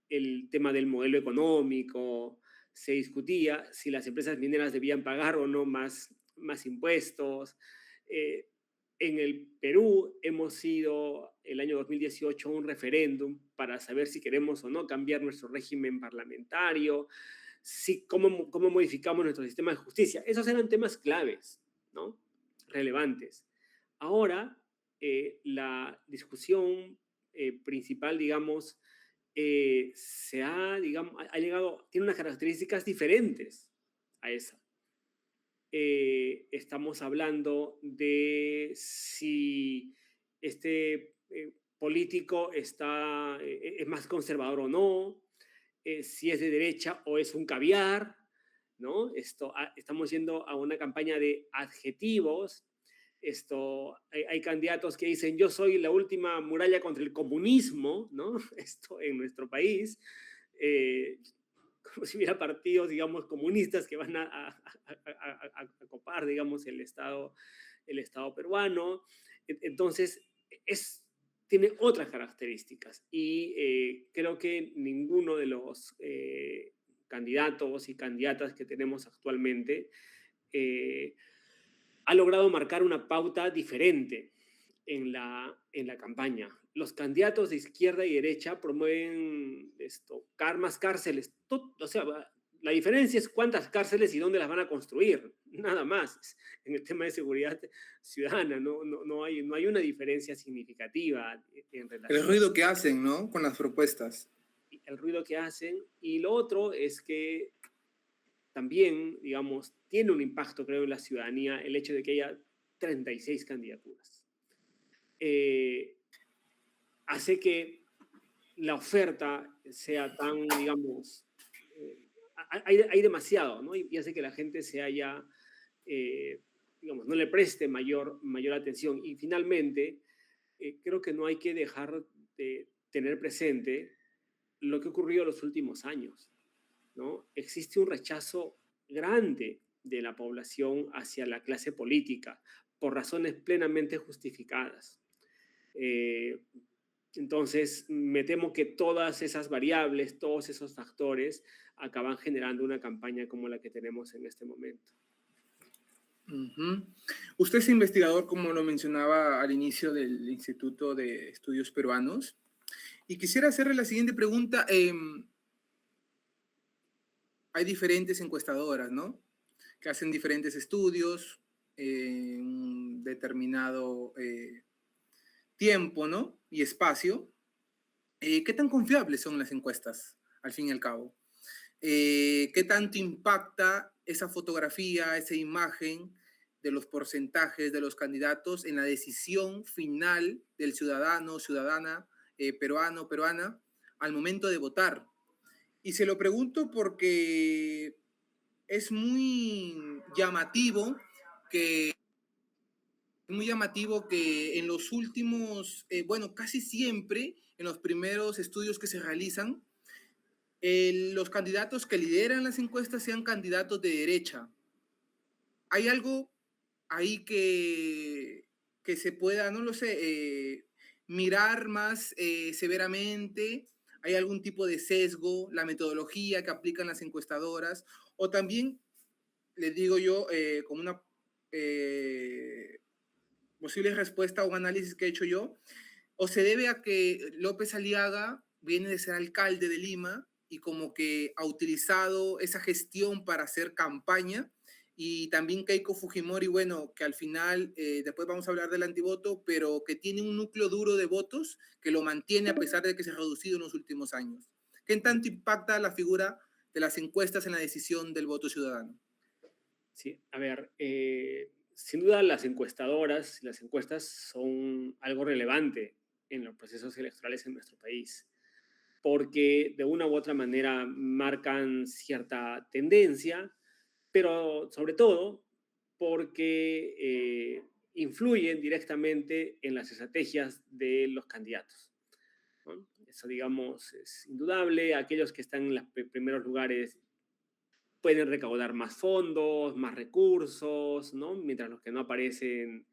el tema del modelo económico, se discutía si las empresas mineras debían pagar o no más impuestos. En el Perú hemos sido el año 2018 un referéndum para saber si queremos o no cambiar nuestro régimen parlamentario, cómo modificamos nuestro sistema de justicia. Esos eran temas claves, ¿no? Relevantes. Ahora, la discusión principal, digamos, ha llegado, tiene unas características diferentes a esa. Estamos hablando de si este político es más conservador o no, si es de derecha o es un caviar, ¿no? Estamos yendo a una campaña de adjetivos. Hay candidatos que dicen, yo soy la última muralla contra el comunismo, ¿no? En nuestro país, como si hubiera partidos, digamos, comunistas que van a copar, digamos, el Estado el Estado peruano. Entonces, tiene otras características y creo que ninguno de los candidatos y candidatas que tenemos actualmente eh, ha logrado marcar una pauta diferente en la campaña. Los candidatos de izquierda y derecha promueven más cárceles. O sea, la diferencia es cuántas cárceles y dónde las van a construir, nada más. En el tema de seguridad ciudadana no hay una diferencia significativa en El relación ruido que hacen, ¿no? Con las propuestas. al ruido que hacen. Y lo otro es que también, digamos, tiene un impacto, creo, en la ciudadanía el hecho de que haya 36 candidaturas. Hace que la oferta sea tan, digamos, hay demasiado, ¿no? Y hace que la gente se haya, digamos, no le preste mayor atención. Y finalmente, creo que no hay que dejar de tener presente lo que ha ocurrido en los últimos años, ¿no? Existe un rechazo grande de la población hacia la clase política por razones plenamente justificadas. Entonces, me temo que todas esas variables, todos esos factores acaban generando una campaña como la que tenemos en este momento. Uh-huh. Usted es investigador, como lo mencionaba al inicio del Instituto de Estudios Peruanos, y quisiera hacerle la siguiente pregunta. Hay diferentes encuestadoras, ¿no? Que hacen diferentes estudios en un determinado tiempo, ¿no? Y espacio. ¿Qué tan confiables son las encuestas, al fin y al cabo? ¿Qué tanto impacta esa fotografía, esa imagen de los porcentajes de los candidatos en la decisión final del ciudadano, ciudadana, peruano, peruana, al momento de votar? Y se lo pregunto porque es muy llamativo que en los últimos, bueno, casi siempre en los primeros estudios que se realizan, los candidatos que lideran las encuestas sean candidatos de derecha. ¿Hay algo ahí que se pueda, no lo sé, mirar más severamente? ¿Hay algún tipo de sesgo, la metodología que aplican las encuestadoras? O también, les digo yo, como una posible respuesta a un análisis que he hecho yo, o se debe a que López Aliaga viene de ser alcalde de Lima y como que ha utilizado esa gestión para hacer campaña, y también Keiko Fujimori, bueno, que al final, después vamos a hablar del antivoto, pero que tiene un núcleo duro de votos que lo mantiene a pesar de que se ha reducido en los últimos años. ¿Qué tanto impacta la figura de las encuestas en la decisión del voto ciudadano? Sí, a ver, sin duda las encuestadoras, las encuestas son algo relevante en los procesos electorales en nuestro país, porque de una u otra manera marcan cierta tendencia, pero sobre todo porque influyen directamente en las estrategias de los candidatos, ¿no? Eso, digamos, es indudable. Aquellos que están en los primeros lugares pueden recaudar más fondos, más recursos, ¿no? Mientras los que no aparecen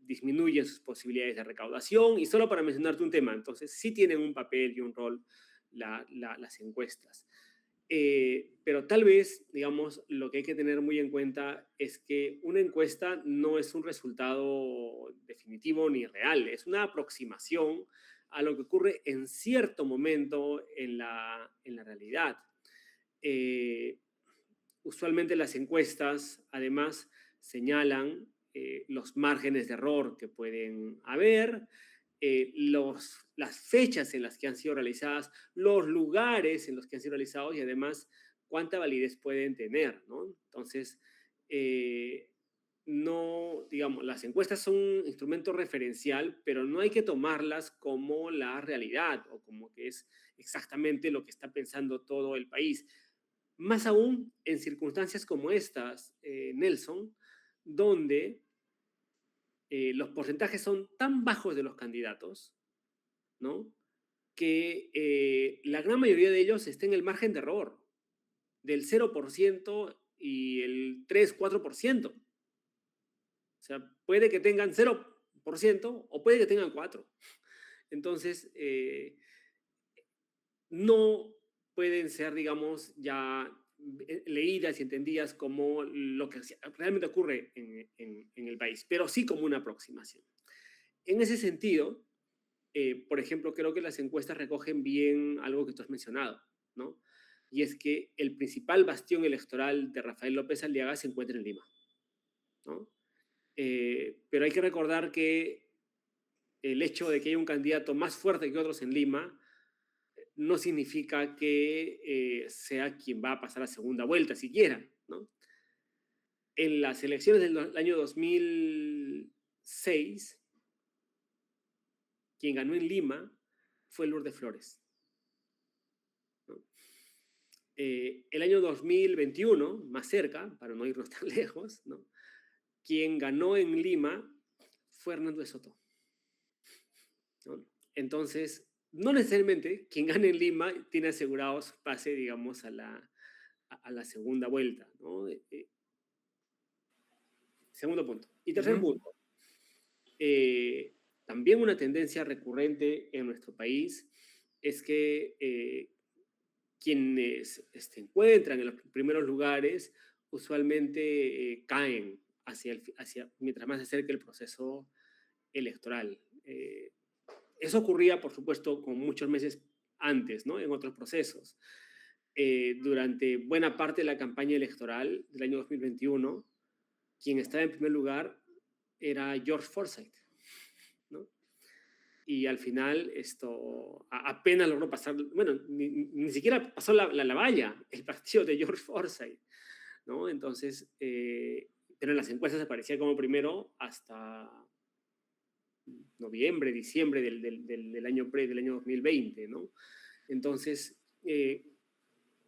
disminuyen sus posibilidades de recaudación. Y solo para mencionarte un tema, entonces sí tienen un papel y un rol las encuestas. Pero tal vez, digamos, lo que hay que tener muy en cuenta es que una encuesta no es un resultado definitivo ni real, es una aproximación a lo que ocurre en cierto momento en la realidad. Usualmente las encuestas, además, señalan los márgenes de error que pueden haber, las fechas en las que han sido realizadas, los lugares en los que han sido realizados y además cuánta validez pueden tener, ¿no? Entonces, no, digamos, las encuestas son un instrumento referencial, pero no hay que tomarlas como la realidad o como que es exactamente lo que está pensando todo el país. Más aún en circunstancias como estas, Nelson, donde los porcentajes son tan bajos de los candidatos, ¿no? Que la gran mayoría de ellos está en el margen de error, del 0% y el 3-4%. O sea, puede que tengan 0% o puede que tengan 4%. Entonces, no pueden ser, digamos, ya leídas y entendidas como lo que realmente ocurre en el país, pero sí como una aproximación. En ese sentido, por ejemplo, creo que las encuestas recogen bien algo que tú has mencionado, ¿no? Y es que el principal bastión electoral de Rafael López Aliaga se encuentra en Lima, ¿no? Pero hay que recordar que el hecho de que haya un candidato más fuerte que otros en Lima no significa que sea quien va a pasar a segunda vuelta siquiera, ¿no? En las elecciones del año 2006, quien ganó en Lima fue Lourdes Flores, ¿no? El año 2021, más cerca, para no irnos tan lejos, ¿no? Quien ganó en Lima fue Hernando de Soto, ¿no? Entonces, no necesariamente quien gane en Lima tiene asegurado su pase, digamos, a la segunda vuelta, ¿no? Segundo punto. Y tercer Ujú. punto, también una tendencia recurrente en nuestro país es que quienes encuentran en los primeros lugares usualmente caen mientras más se acerca el proceso electoral. Eso ocurría, por supuesto, con muchos meses antes, ¿no? En otros procesos. Durante buena parte de la campaña electoral del año 2021, quien estaba en primer lugar era George Forsyth, ¿no? Y al final esto apenas logró pasar, bueno, ni siquiera pasó la valla, el partido de George Forsyth, ¿no? Entonces, pero en las encuestas aparecía como primero hasta noviembre, diciembre del año 2020, ¿no? Entonces,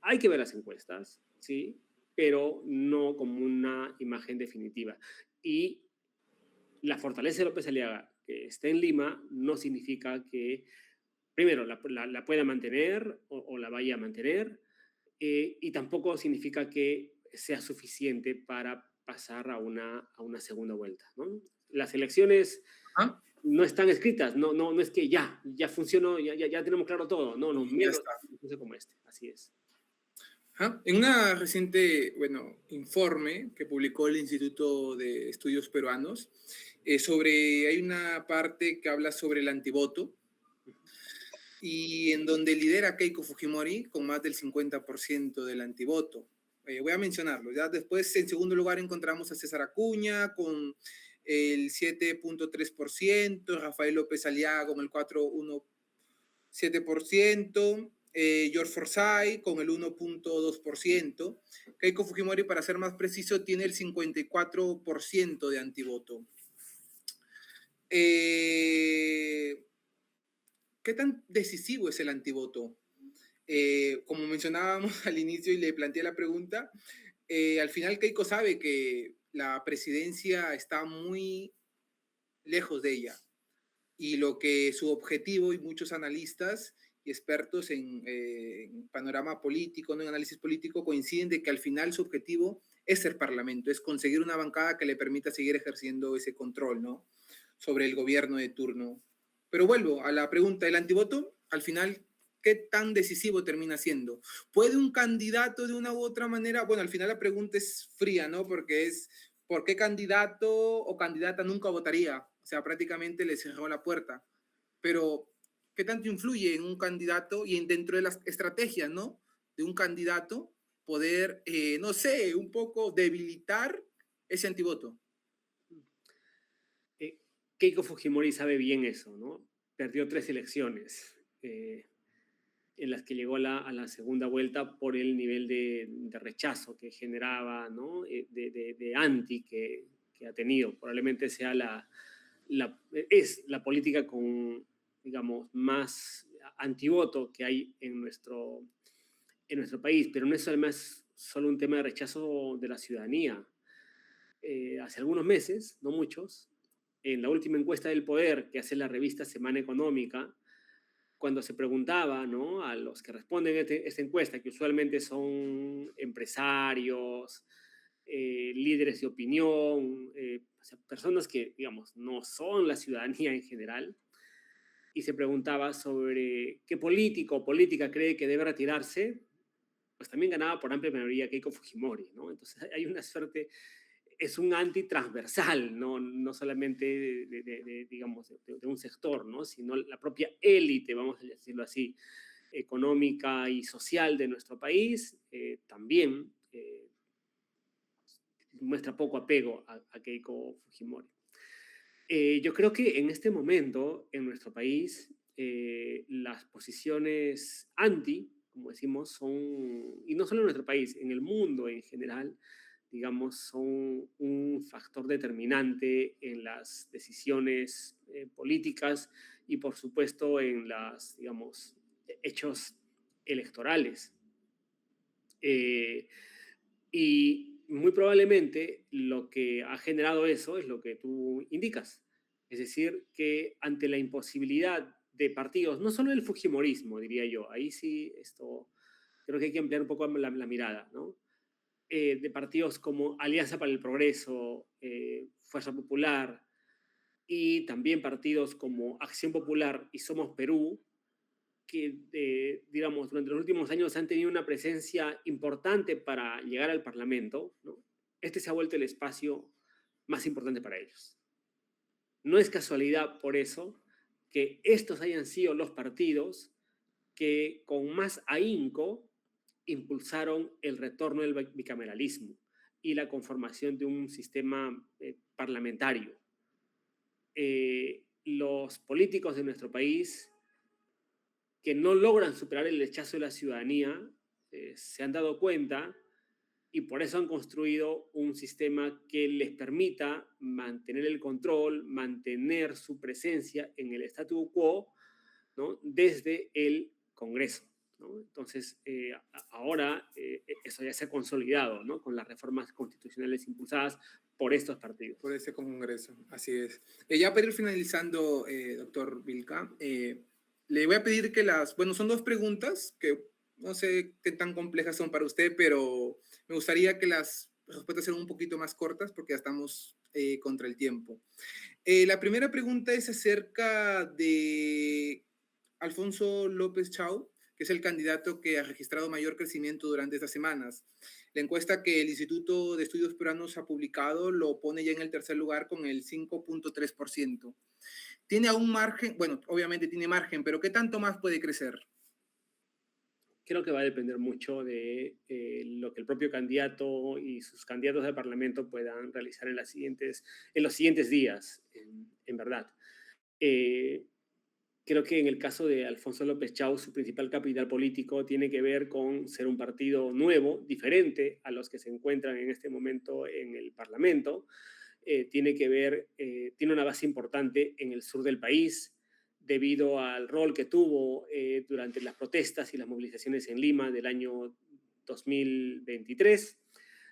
hay que ver las encuestas, ¿sí? Pero no como una imagen definitiva. Y la fortaleza de López Aliaga, que esté en Lima, no significa que, primero, la pueda mantener o la vaya a mantener, y tampoco significa que sea suficiente para pasar a una segunda vuelta, ¿no? Las elecciones Ah, no están escritas, no es que ya funcionó, ya tenemos claro todo, no, y ya menos está. un proceso como este, así es. Ajá. En una reciente, bueno, informe que publicó el Instituto de Estudios Peruanos, hay una parte que habla sobre el antivoto y en donde lidera Keiko Fujimori con más del 50% del antivoto. Voy a mencionarlo. Ya después, en segundo lugar, encontramos a César Acuña con el 7.3%, Rafael López Aliaga con el 4.7%, George Forsyth con el 1.2%. Keiko Fujimori, para ser más preciso, tiene el 54% de antivoto. ¿Qué tan decisivo es el antivoto? Como mencionábamos al inicio y le planteé la pregunta, al final Keiko sabe que la presidencia está muy lejos de ella y lo que su objetivo y muchos analistas y expertos en panorama político, no en análisis político, coinciden de que al final su objetivo es ser parlamento, es conseguir una bancada que le permita seguir ejerciendo ese control, ¿no? Sobre el gobierno de turno. Pero vuelvo a la pregunta, ¿el antivoto al final qué tan decisivo termina siendo? ¿Puede un candidato de una u otra manera? Bueno, al final la pregunta es fría, ¿no? Porque es, ¿por qué candidato o candidata nunca votaría? O sea, prácticamente le cerró la puerta. Pero, ¿qué tanto influye en un candidato y dentro de las estrategias, ¿no? De un candidato poder, no sé, un poco debilitar ese antivoto. Keiko Fujimori sabe bien eso, ¿no? Perdió 3 elecciones en las que llegó a la segunda vuelta por el nivel de rechazo que generaba, ¿no? De anti que ha tenido. Probablemente sea es la política con, digamos, más antivoto que hay en nuestro país, pero no es además solo un tema de rechazo de la ciudadanía. Hace algunos meses, no muchos, en la última encuesta del poder que hace la revista Semana Económica, cuando se preguntaba, ¿no?, a los que responden esta encuesta, que usualmente son empresarios, líderes de opinión, o sea, personas que, digamos, no son la ciudadanía en general, y se preguntaba sobre qué político o política cree que debe retirarse, pues también ganaba por amplia mayoría Keiko Fujimori, ¿no? Entonces hay una suerte, es un antitransversal, ¿no? No solamente digamos, de un sector, ¿no? Sino la propia élite, vamos a decirlo así, económica y social de nuestro país, también muestra poco apego a Keiko Fujimori. Yo creo que en este momento, en nuestro país, las posiciones anti, como decimos, son, y no solo en nuestro país, en el mundo en general, digamos, son un factor determinante en las decisiones políticas y, por supuesto, en las, digamos, hechos electorales. Eh, y muy probablemente lo que ha generado eso es lo que tú indicas. Es decir, que ante la imposibilidad de partidos, no solo el fujimorismo, diría yo, ahí sí esto creo que hay que ampliar un poco la mirada, ¿no? De partidos como Alianza para el Progreso, Fuerza Popular, y también partidos como Acción Popular y Somos Perú, que, digamos, durante los últimos años han tenido una presencia importante para llegar al Parlamento, ¿no? Este se ha vuelto el espacio más importante para ellos. No es casualidad, por eso, que estos hayan sido los partidos que con más ahínco impulsaron el retorno del bicameralismo y la conformación de un sistema parlamentario. Los políticos de nuestro país que no logran superar el rechazo de la ciudadanía se han dado cuenta y por eso han construido un sistema que les permita mantener el control, mantener su presencia en el statu quo, ¿no? Desde el Congreso, ¿no? Entonces, ahora eso ya se ha consolidado, ¿no? Con las reformas constitucionales impulsadas por estos partidos. Por ese Congreso, así es. Ya para ir finalizando, doctor Vilca, le voy a pedir que bueno, son dos preguntas que no sé qué tan complejas son para usted, pero me gustaría que las respuestas sean un poquito más cortas porque ya estamos contra el tiempo. La primera pregunta es acerca de Alfonso López Chau, que es el candidato que ha registrado mayor crecimiento durante estas semanas. La encuesta que el Instituto de Estudios Peruanos ha publicado lo pone ya en el tercer lugar con el 5.3%. Tiene aún margen, bueno, obviamente tiene margen, pero ¿qué tanto más puede crecer? Creo que va a depender mucho de lo que el propio candidato y sus candidatos al Parlamento puedan realizar en los siguientes días, en verdad. Creo que en el caso de Alfonso López Chau, su principal capital político tiene que ver con ser un partido nuevo, diferente a los que se encuentran en este momento en el Parlamento. Tiene una base importante en el sur del país, debido al rol que tuvo durante las protestas y las movilizaciones en Lima del año 2023,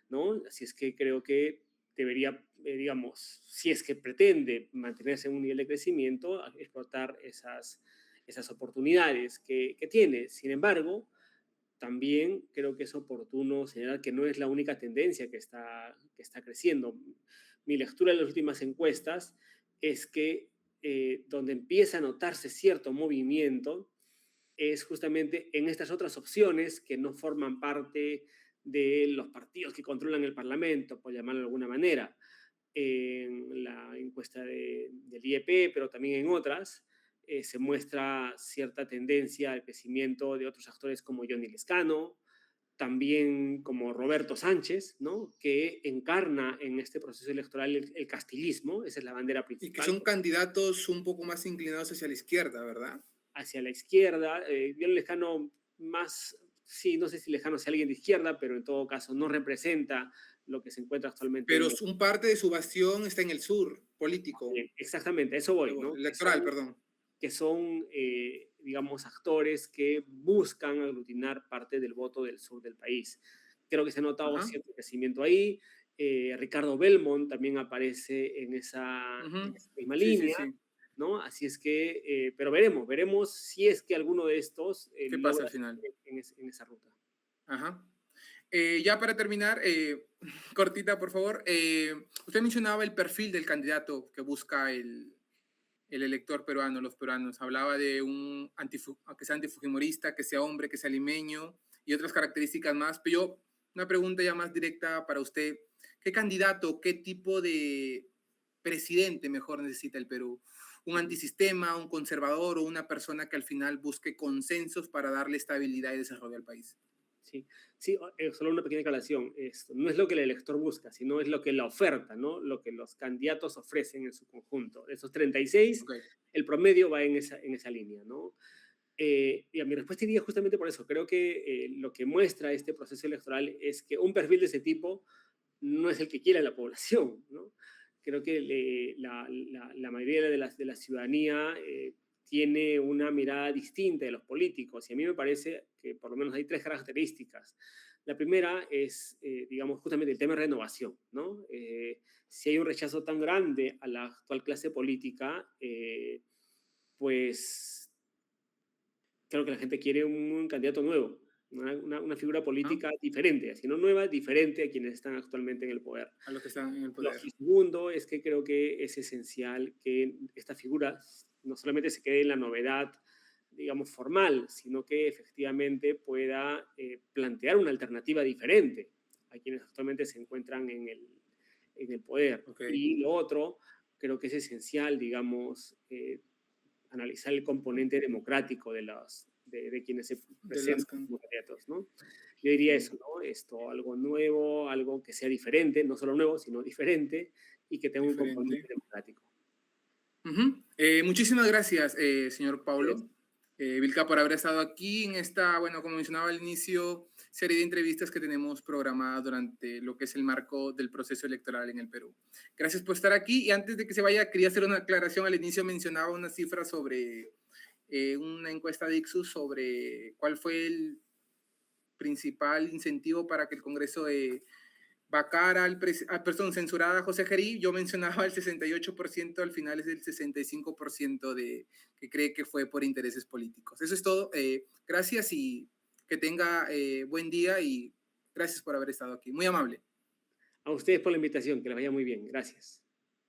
¿no? Así es que creo que debería, digamos, si es que pretende mantenerse en un nivel de crecimiento, explotar esas oportunidades que tiene. Sin embargo, también creo que es oportuno señalar que no es la única tendencia que está creciendo. Mi lectura de las últimas encuestas es que donde empieza a notarse cierto movimiento es justamente en estas otras opciones que no forman parte de los partidos que controlan el Parlamento, por llamarlo de alguna manera, en la encuesta del IEP, pero también en otras, se muestra cierta tendencia al crecimiento de otros actores como Johnny Lescano, también como Roberto Sánchez, ¿no? Que encarna en este proceso electoral el castillismo, esa es la bandera Y que principal. son candidatos un poco más inclinados hacia la izquierda, ¿verdad? Hacia la izquierda, bien lejano más, sí, no sé si lejano sea alguien de izquierda, pero en todo caso no representa lo que se encuentra actualmente. Pero un parte de su bastión está en el sur político. Exactamente, a eso voy, ¿no? Electoral, perdón. Que son digamos, actores que buscan aglutinar parte del voto del sur del país. Creo que se ha notado cierto crecimiento ahí. Ricardo Belmont también aparece en esa misma línea. Sí. ¿No? Así es que, pero veremos si es que alguno de estos ¿qué pasa al final? En esa ruta. Ajá. Ya para terminar, cortita, por favor. Usted mencionaba el perfil del candidato que busca el elector peruano, los peruanos. Hablaba de que sea antifujimorista, que sea hombre, que sea limeño y otras características más. Pero yo, una pregunta ya más directa para usted. ¿Qué candidato, qué tipo de presidente mejor necesita el Perú? ¿Un antisistema, un conservador o una persona que al final busque consensos para darle estabilidad y desarrollo al país? Sí, sí, solo una pequeña aclaración. Esto no es lo que el elector busca, sino es lo que la oferta, ¿no? Lo que los candidatos ofrecen en su conjunto. De esos 36, Ok. el promedio va en esa línea, ¿no? Y a mi respuesta iría justamente por eso. Creo que lo que muestra este proceso electoral es que un perfil de ese tipo no es el que quiere la población, ¿no? Creo que la mayoría de la ciudadanía tiene una mirada distinta de los políticos y a mí me parece que por lo menos hay tres características. La primera es, digamos, justamente el tema de renovación, ¿no? Si hay un rechazo tan grande a la actual clase política, pues creo que la gente quiere un candidato nuevo, una figura ¿No? política diferente, si no nueva, diferente a quienes están actualmente en el poder. A los que están en el Lo poder. segundo es que creo que es esencial que esta figura no solamente se quede en la novedad, digamos, formal, sino que efectivamente pueda plantear una alternativa diferente a quienes actualmente se encuentran en el poder. Ok. Y lo otro, creo que es esencial, digamos, analizar el componente democrático de quienes se De las, presentan como candidatos, ¿no? Yo diría eso, ¿no? Esto, algo nuevo, algo que sea diferente, no solo nuevo, sino diferente y que tenga un componente diferente. democrático. Ujú. Muchísimas gracias, señor Es- Paulo. Vilca, por haber estado aquí en esta, bueno, como mencionaba al inicio, serie de entrevistas que tenemos programadas durante lo que es el marco del proceso electoral en el Perú. Gracias por estar aquí y antes de que se vaya, quería hacer una aclaración. Al inicio mencionaba una cifra sobre una encuesta de Ixus sobre cuál fue el principal incentivo para que el Congreso vacar perdón, censurada a José Gerí. Yo mencionaba el 68%, al final es el 65% que cree que fue por intereses políticos. Eso es todo. Gracias y que tenga buen día y gracias por haber estado aquí. Muy amable. A ustedes por la invitación, que les vaya muy bien. Gracias.